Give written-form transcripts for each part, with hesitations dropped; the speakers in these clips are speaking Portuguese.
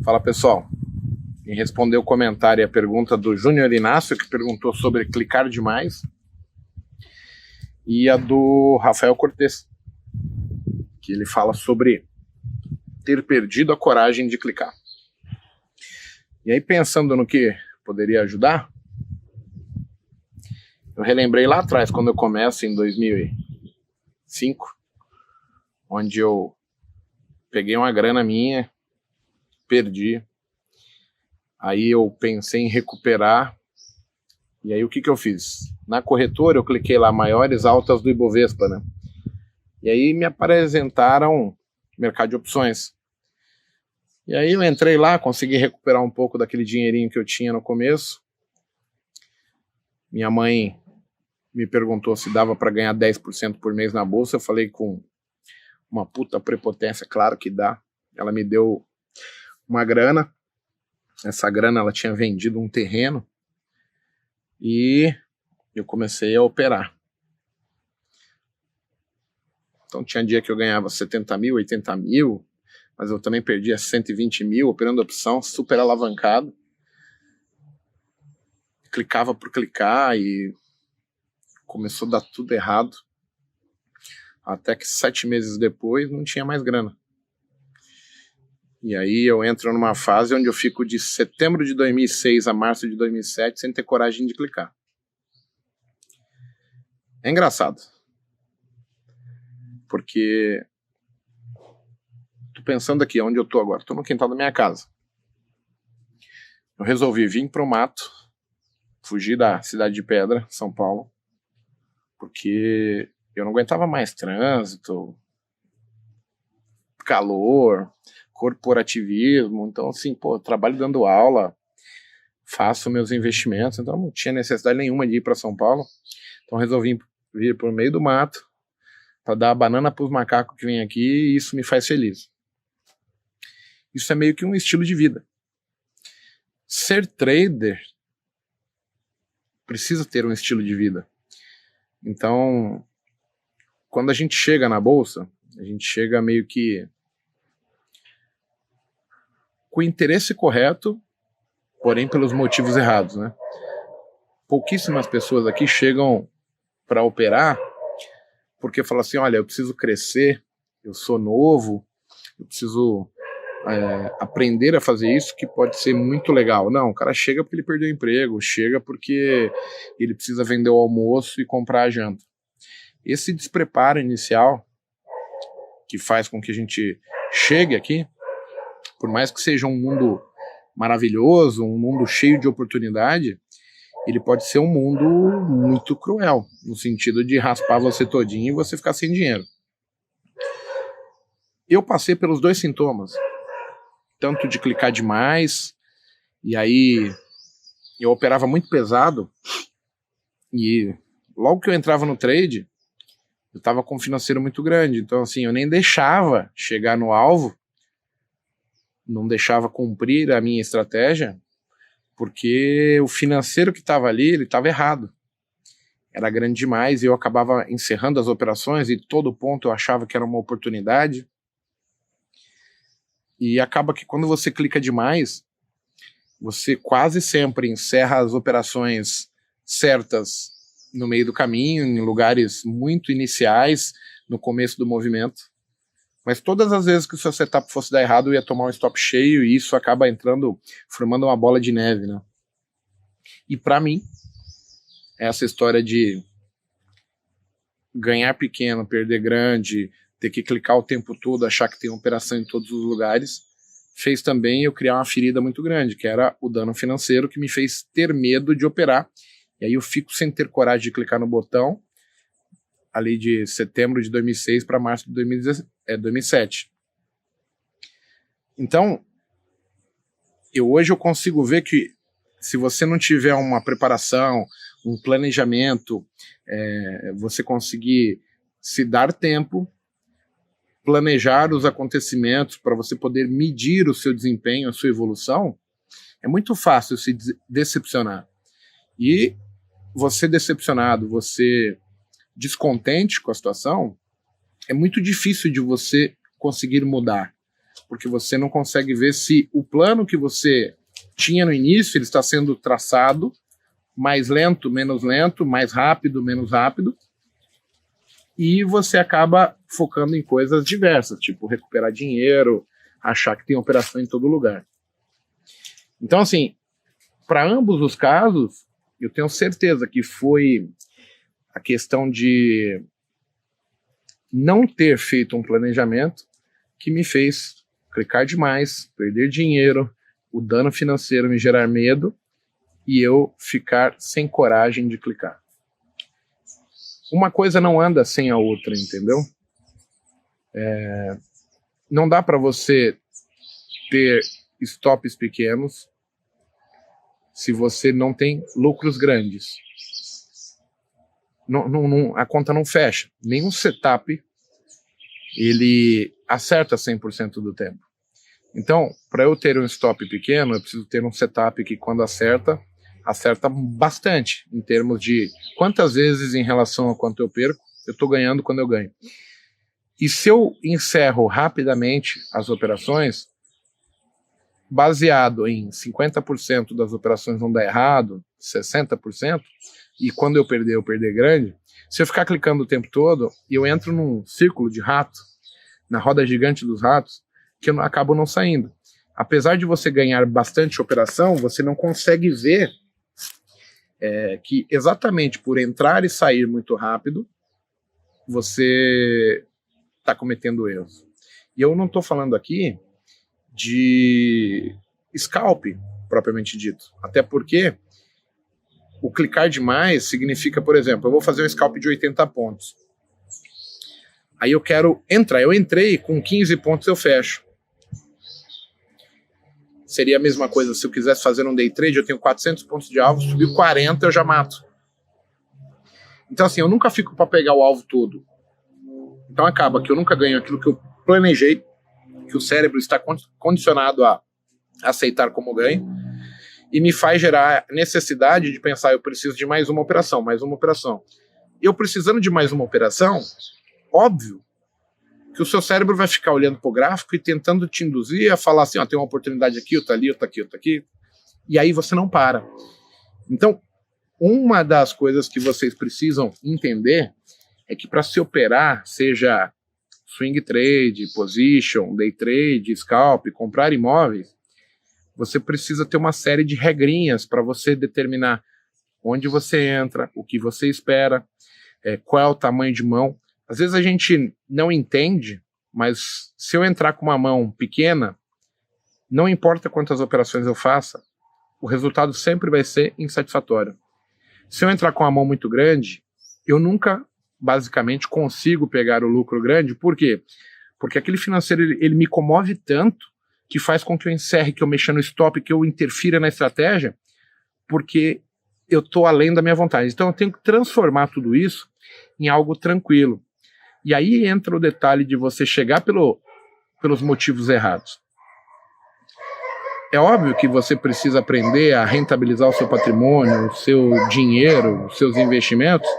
Fala, pessoal. Em responder o comentário e a pergunta do Júnior Inácio, que perguntou sobre clicar demais, e a do Rafael Cortes, que ele fala sobre ter perdido a coragem de clicar. E aí, pensando no que poderia ajudar, eu relembrei lá atrás, quando eu começo em 2005, onde eu peguei uma grana minha, perdi. Aí eu pensei em recuperar. E aí o que eu fiz? Na corretora eu cliquei lá, maiores altas do Ibovespa, né? E aí me apresentaram mercado de opções. E aí eu entrei lá, consegui recuperar um pouco daquele dinheirinho que eu tinha no começo. Minha mãe me perguntou se dava para ganhar 10% por mês na bolsa. Eu falei com uma puta prepotência, claro que dá. Ela me deu uma grana. Essa grana ela tinha vendido um terreno e eu comecei a operar. Então tinha dia que eu ganhava 70 mil, 80 mil, mas eu também perdia 120 mil operando opção, super alavancado. Clicava por clicar e começou a dar tudo errado. Até que 7 meses depois não tinha mais grana. E aí eu entro numa fase onde eu fico de setembro de 2006 a março de 2007 sem ter coragem de clicar. É engraçado. Porque tô pensando aqui onde eu tô agora. Tô no quintal da minha casa. Eu resolvi vir pro mato, fugir da Cidade de Pedra, São Paulo, porque eu não aguentava mais trânsito, calor, corporativismo. Então, assim, eu trabalho dando aula, faço meus investimentos, então não tinha necessidade nenhuma de ir para São Paulo. Então resolvi vir por meio do mato para dar a banana para os macacos que vêm aqui, e isso me faz feliz. Isso é meio que um estilo de vida. Ser trader precisa ter um estilo de vida. Então, quando a gente chega na bolsa, a gente chega meio que com o interesse correto, porém pelos motivos errados, né? Pouquíssimas pessoas aqui chegam para operar porque falam assim, olha, eu preciso crescer, eu sou novo, eu preciso aprender a fazer isso que pode ser muito legal. Não, o cara chega porque ele perdeu o emprego, chega porque ele precisa vender o almoço e comprar a janta. Esse despreparo inicial que faz com que a gente chegue aqui, por mais que seja um mundo maravilhoso, um mundo cheio de oportunidade, ele pode ser um mundo muito cruel, no sentido de raspar você todinho e você ficar sem dinheiro. Eu passei pelos dois sintomas, tanto de clicar demais, e aí eu operava muito pesado, e logo que eu entrava no trade, eu estava com um financeiro muito grande, então assim, eu nem deixava chegar no alvo, não deixava cumprir a minha estratégia, porque o financeiro que estava ali, ele estava errado. Era grande demais e eu acabava encerrando as operações e todo ponto eu achava que era uma oportunidade. E acaba que quando você clica demais, você quase sempre encerra as operações certas no meio do caminho, em lugares muito iniciais, no começo do movimento. Mas todas as vezes que o seu setup fosse dar errado, eu ia tomar um stop cheio e isso acaba entrando, formando uma bola de neve, né? E para mim, essa história de ganhar pequeno, perder grande, ter que clicar o tempo todo, achar que tem operação em todos os lugares, fez também eu criar uma ferida muito grande, que era o dano financeiro, que me fez ter medo de operar. E aí eu fico sem ter coragem de clicar no botão, ali de setembro de 2006 para março de 2007. Então, hoje eu consigo ver que se você não tiver uma preparação, um planejamento, você conseguir se dar tempo, planejar os acontecimentos para você poder medir o seu desempenho, a sua evolução, é muito fácil se decepcionar. E você decepcionado, você descontente com a situação, é muito difícil de você conseguir mudar. porque você não consegue ver se o plano que você tinha no início ele está sendo traçado mais lento, mais rápido, menos rápido, e você acaba focando em coisas diversas, tipo recuperar dinheiro, achar que tem operação em todo lugar. Então, assim, para ambos os casos, eu tenho certeza que foi a questão de não ter feito um planejamento que me fez clicar demais, perder dinheiro, o dano financeiro me gerar medo e eu ficar sem coragem de clicar. Uma coisa não anda sem a outra, entendeu? Não dá para você ter stops pequenos se você não tem lucros grandes. A conta não fecha. Nenhum setup ele acerta 100% do tempo. Então, para eu ter um stop pequeno, eu preciso ter um setup que quando acerta bastante, em termos de quantas vezes em relação a quanto eu perco, eu estou ganhando quando eu ganho. E se eu encerro rapidamente as operações, baseado em 50% das operações vão dar errado, 60%, e quando eu perder grande, se eu ficar clicando o tempo todo, eu entro num círculo de rato, na roda gigante dos ratos, que eu acabo não saindo. Apesar de você ganhar bastante operação, você não consegue ver que exatamente por entrar e sair muito rápido, você está cometendo erros. E eu não estou falando aqui de scalp, propriamente dito. Até porque o clicar demais significa, por exemplo, eu vou fazer um scalp de 80 pontos. Aí eu quero entrar. Eu entrei, com 15 pontos eu fecho. Seria a mesma coisa se eu quisesse fazer um day trade, eu tenho 400 pontos de alvo, subiu 40 eu já mato. Então assim, eu nunca fico para pegar o alvo todo. Então acaba que eu nunca ganho aquilo que eu planejei, que o cérebro está condicionado a aceitar como ganho, e me faz gerar necessidade de pensar, eu preciso de mais uma operação. Eu precisando de mais uma operação, óbvio que o seu cérebro vai ficar olhando para o gráfico e tentando te induzir a falar assim, tem uma oportunidade aqui, outra ali, outra aqui, e aí você não para. Então, uma das coisas que vocês precisam entender é que para se operar, seja swing trade, position, day trade, scalp, comprar imóveis, você precisa ter uma série de regrinhas para você determinar onde você entra, o que você espera, qual é o tamanho de mão. Às vezes a gente não entende, mas se eu entrar com uma mão pequena, não importa quantas operações eu faça, o resultado sempre vai ser insatisfatório. Se eu entrar com uma mão muito grande, eu nunca, basicamente, consigo pegar o lucro grande. Por quê? Porque aquele financeiro ele me comove tanto que faz com que eu encerre, que eu mexa no stop, que eu interfira na estratégia, porque eu estou além da minha vontade. Então eu tenho que transformar tudo isso em algo tranquilo. E aí entra o detalhe de você chegar pelos motivos errados. É óbvio que você precisa aprender a rentabilizar o seu patrimônio, o seu dinheiro, os seus investimentos,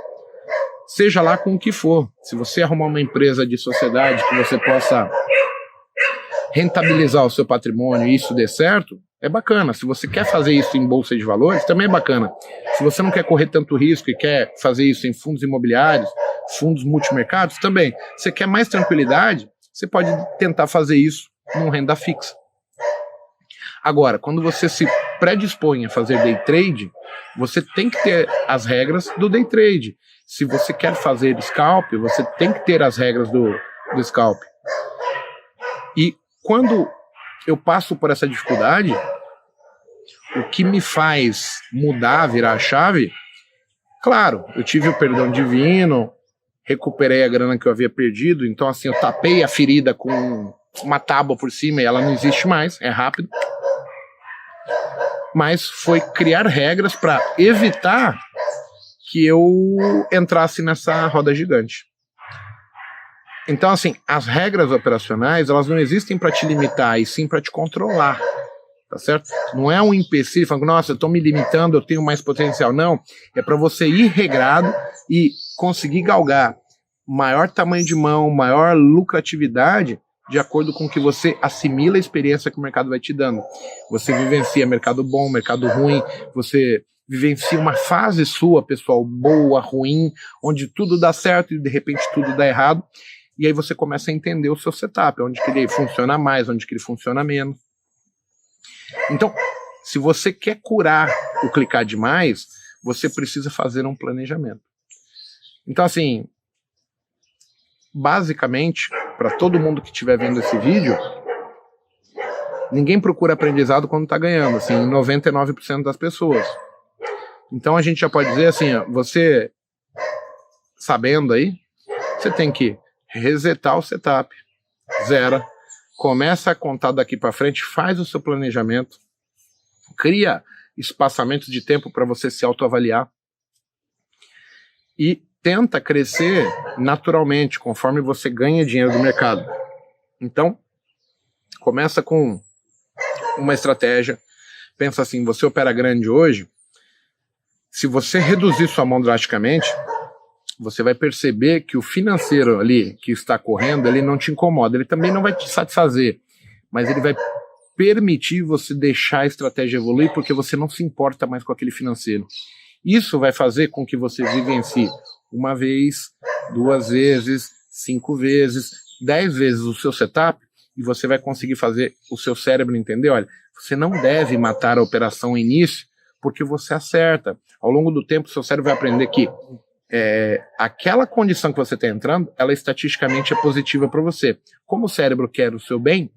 seja lá com o que for. Se você arrumar uma empresa de sociedade que você possa rentabilizar o seu patrimônio e isso dê certo, é bacana. Se você quer fazer isso em bolsa de valores, também é bacana. Se você não quer correr tanto risco e quer fazer isso em fundos imobiliários, fundos multimercados, também. Você quer mais tranquilidade, você pode tentar fazer isso num renda fixa. Agora, quando você se predispõe a fazer day trade, você tem que ter as regras do day trade. Se você quer fazer scalp, você tem que ter as regras do scalp. E quando eu passo por essa dificuldade, o que me faz mudar, virar a chave, claro, eu tive o perdão divino, recuperei a grana que eu havia perdido, então assim, eu tapei a ferida com uma tábua por cima e ela não existe mais, é rápido. Mas foi criar regras para evitar que eu entrasse nessa roda gigante. Então, assim, as regras operacionais, elas não existem para te limitar, e sim para te controlar, tá certo? Não é um empecilho falando, nossa, eu estou me limitando, eu tenho mais potencial. Não, é para você ir regrado e conseguir galgar maior tamanho de mão, maior lucratividade de acordo com que você assimila a experiência que o mercado vai te dando. Você vivencia mercado bom, mercado ruim, você vivencia uma fase sua, pessoal, boa, ruim, onde tudo dá certo e de repente tudo dá errado. E aí você começa a entender o seu setup, onde que ele funciona mais, onde que ele funciona menos. Então, se você quer curar o clicar demais, você precisa fazer um planejamento. Então, assim, basicamente, para todo mundo que estiver vendo esse vídeo, ninguém procura aprendizado quando está ganhando, assim, 99% das pessoas. Então a gente já pode dizer assim, ó, você sabendo aí, você tem que resetar o setup, zera, começa a contar daqui para frente, faz o seu planejamento, cria espaçamentos de tempo para você se autoavaliar e tenta crescer naturalmente, conforme você ganha dinheiro do mercado. Então, começa com uma estratégia, pensa assim, você opera grande hoje, se você reduzir sua mão drasticamente, você vai perceber que o financeiro ali que está correndo, ele não te incomoda, ele também não vai te satisfazer, mas ele vai permitir você deixar a estratégia evoluir porque você não se importa mais com aquele financeiro. Isso vai fazer com que você vivencie uma vez, 2 vezes, 5 vezes, 10 vezes o seu setup e você vai conseguir fazer o seu cérebro entender, olha, você não deve matar a operação no início porque você acerta. Ao longo do tempo, o seu cérebro vai aprender que aquela condição que você está entrando, ela estatisticamente é positiva para você. Como o cérebro quer o seu bem,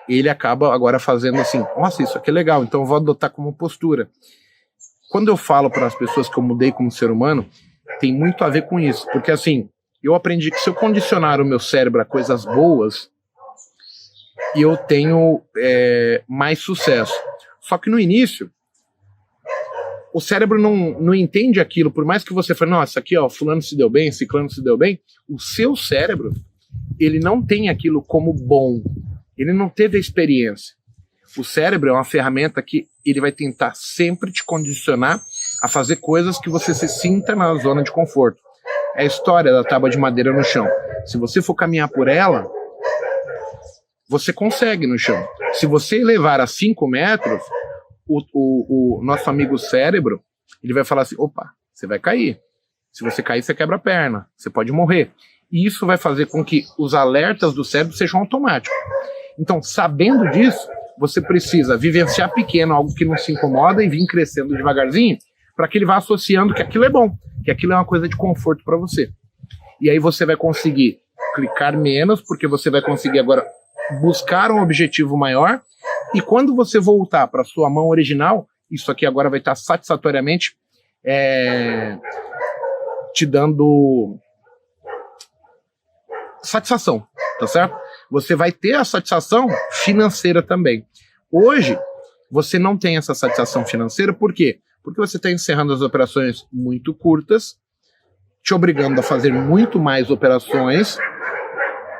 ele acaba agora fazendo assim, nossa, isso aqui é legal, então eu vou adotar como postura. Quando eu falo para as pessoas que eu mudei como ser humano, tem muito a ver com isso, porque assim, eu aprendi que se eu condicionar o meu cérebro a coisas boas, eu tenho mais sucesso. Só que no início, o cérebro não entende aquilo, por mais que você fale, nossa, aqui ó, fulano se deu bem, ciclano se deu bem, o seu cérebro, ele não tem aquilo como bom, ele não teve a experiência. O cérebro é uma ferramenta que ele vai tentar sempre te condicionar a fazer coisas que você se sinta na zona de conforto. É a história da tábua de madeira no chão. Se você for caminhar por ela, você consegue no chão. Se você levar a 5 metros, o nosso amigo cérebro, ele vai falar assim, opa, você vai cair. Se você cair, você quebra a perna, você pode morrer. E isso vai fazer com que os alertas do cérebro sejam automáticos. Então, sabendo disso, você precisa vivenciar pequeno, algo que não se incomoda, e vir crescendo devagarzinho, para que ele vá associando que aquilo é bom, que aquilo é uma coisa de conforto para você. E aí você vai conseguir clicar menos, porque você vai conseguir agora buscar um objetivo maior, e quando você voltar para sua mão original, isso aqui agora vai estar satisfatoriamente te dando satisfação, tá certo? Você vai ter a satisfação financeira também. Hoje, você não tem essa satisfação financeira, por quê? Porque você está encerrando as operações muito curtas, te obrigando a fazer muito mais operações,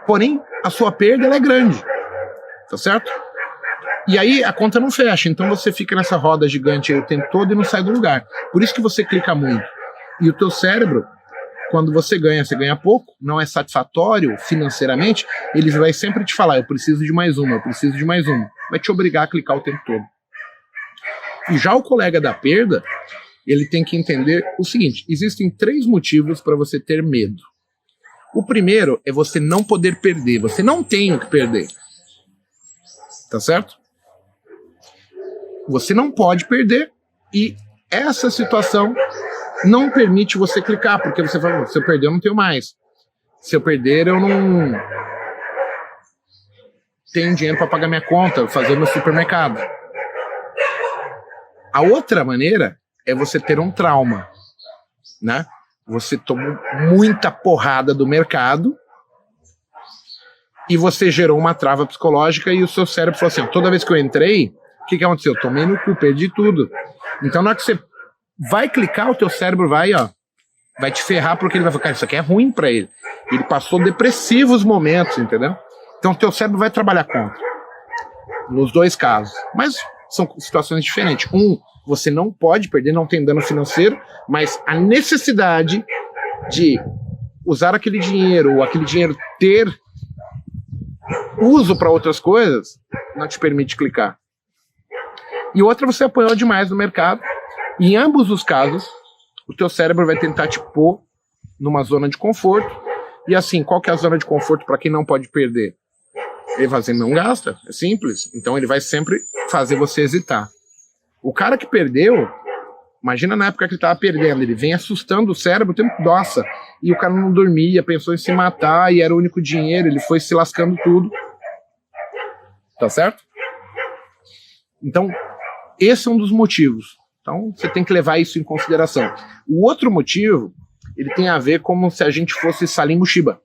porém, a sua perda ela é grande, tá certo? E aí a conta não fecha, então você fica nessa roda gigante aí o tempo todo e não sai do lugar. Por isso que você clica muito. E o teu cérebro, quando você ganha pouco, não é satisfatório financeiramente, ele vai sempre te falar, eu preciso de mais uma, eu preciso de mais uma. Vai te obrigar a clicar o tempo todo. E já o colega da perda, ele tem que entender o seguinte, existem 3 motivos para você ter medo. O primeiro é você não poder perder, você não tem o que perder. Tá certo? Você não pode perder e essa situação não permite você clicar, porque você fala, se eu perder eu não tenho mais. Se eu perder eu não tenho dinheiro para pagar minha conta, fazer meu supermercado. A outra maneira é você ter um trauma, né? Você tomou muita porrada do mercado e você gerou uma trava psicológica e o seu cérebro falou assim, toda vez que eu entrei, o que aconteceu? Eu tomei no cu, perdi tudo. Então na hora que você vai clicar, o teu cérebro vai te ferrar, porque ele vai falar, cara, isso aqui é ruim pra ele. Ele passou depressivos momentos, entendeu? Então o teu cérebro vai trabalhar contra. Nos 2 casos. Mas são situações diferentes. Você não pode perder, não tem dano financeiro, mas a necessidade de usar aquele dinheiro, ou aquele dinheiro ter uso para outras coisas não te permite clicar. E outra, você apanhou demais no mercado. Em ambos os casos, o teu cérebro vai tentar te pôr numa zona de conforto. E assim, qual que é a zona de conforto para quem não pode perder? Ele vai dizer, não gasta, é simples. Então ele vai sempre fazer você hesitar. O cara que perdeu, imagina na época que ele estava perdendo, ele vem assustando o cérebro, nossa, e o cara não dormia, pensou em se matar, e era o único dinheiro, ele foi se lascando tudo. Tá certo? Então, esse é um dos motivos. Então, você tem que levar isso em consideração. O outro motivo, ele tem a ver como se a gente fosse Salim Mushiba.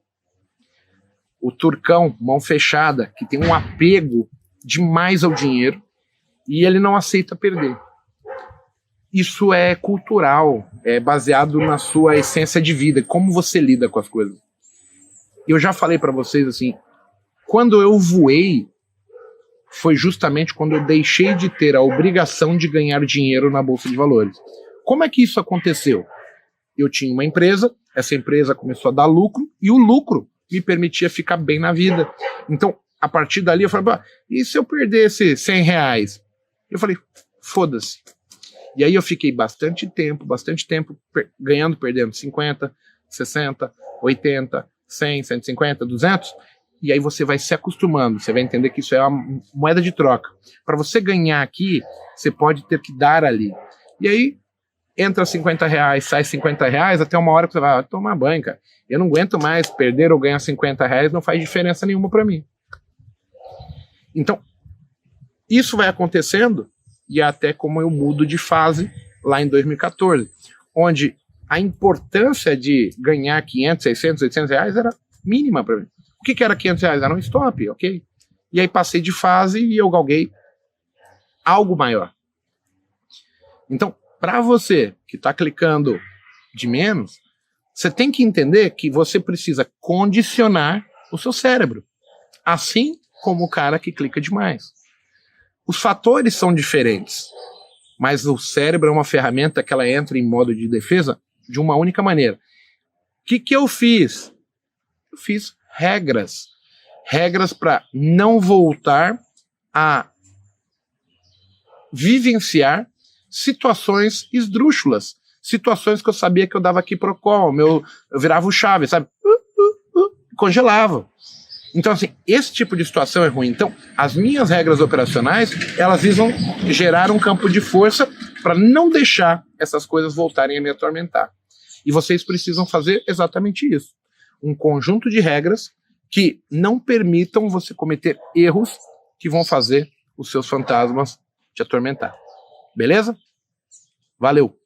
O turcão, mão fechada, que tem um apego demais ao dinheiro e ele não aceita perder. Isso é cultural, é baseado na sua essência de vida, como você lida com as coisas. Eu já falei para vocês assim, quando eu voei, foi justamente quando eu deixei de ter a obrigação de ganhar dinheiro na Bolsa de Valores. Como é que isso aconteceu? Eu tinha uma empresa, essa empresa começou a dar lucro, e o lucro me permitia ficar bem na vida. Então, a partir dali, eu falei, e se eu perdesse R$100? Eu falei, foda-se. E aí eu fiquei bastante tempo, ganhando, perdendo 50, 60, 80, 100, 150, 200, e aí você vai se acostumando, você vai entender que isso é uma moeda de troca. Para você ganhar aqui, você pode ter que dar ali. E aí, entra R$50, sai R$50, até uma hora que você vai tomar banho, cara. Eu não aguento mais perder ou ganhar R$50, não faz diferença nenhuma para mim. Então, isso vai acontecendo, e até como eu mudo de fase lá em 2014, onde a importância de ganhar 500, 600, 800 reais era mínima para mim. O que era 500 reais? Era um stop, ok? E aí passei de fase e eu galguei algo maior. Então, para você que está clicando de menos, você tem que entender que você precisa condicionar o seu cérebro, assim como o cara que clica demais. Os fatores são diferentes, mas o cérebro é uma ferramenta que ela entra em modo de defesa de uma única maneira. O que eu fiz? Eu fiz regras para não voltar a vivenciar situações esdrúxulas, situações que eu sabia que eu dava aqui pro qual, eu virava o chave, sabe? Congelava. Então, assim, esse tipo de situação é ruim. Então, as minhas regras operacionais, elas visam gerar um campo de força para não deixar essas coisas voltarem a me atormentar. E vocês precisam fazer exatamente isso. Um conjunto de regras que não permitam você cometer erros que vão fazer os seus fantasmas te atormentar. Beleza? Valeu!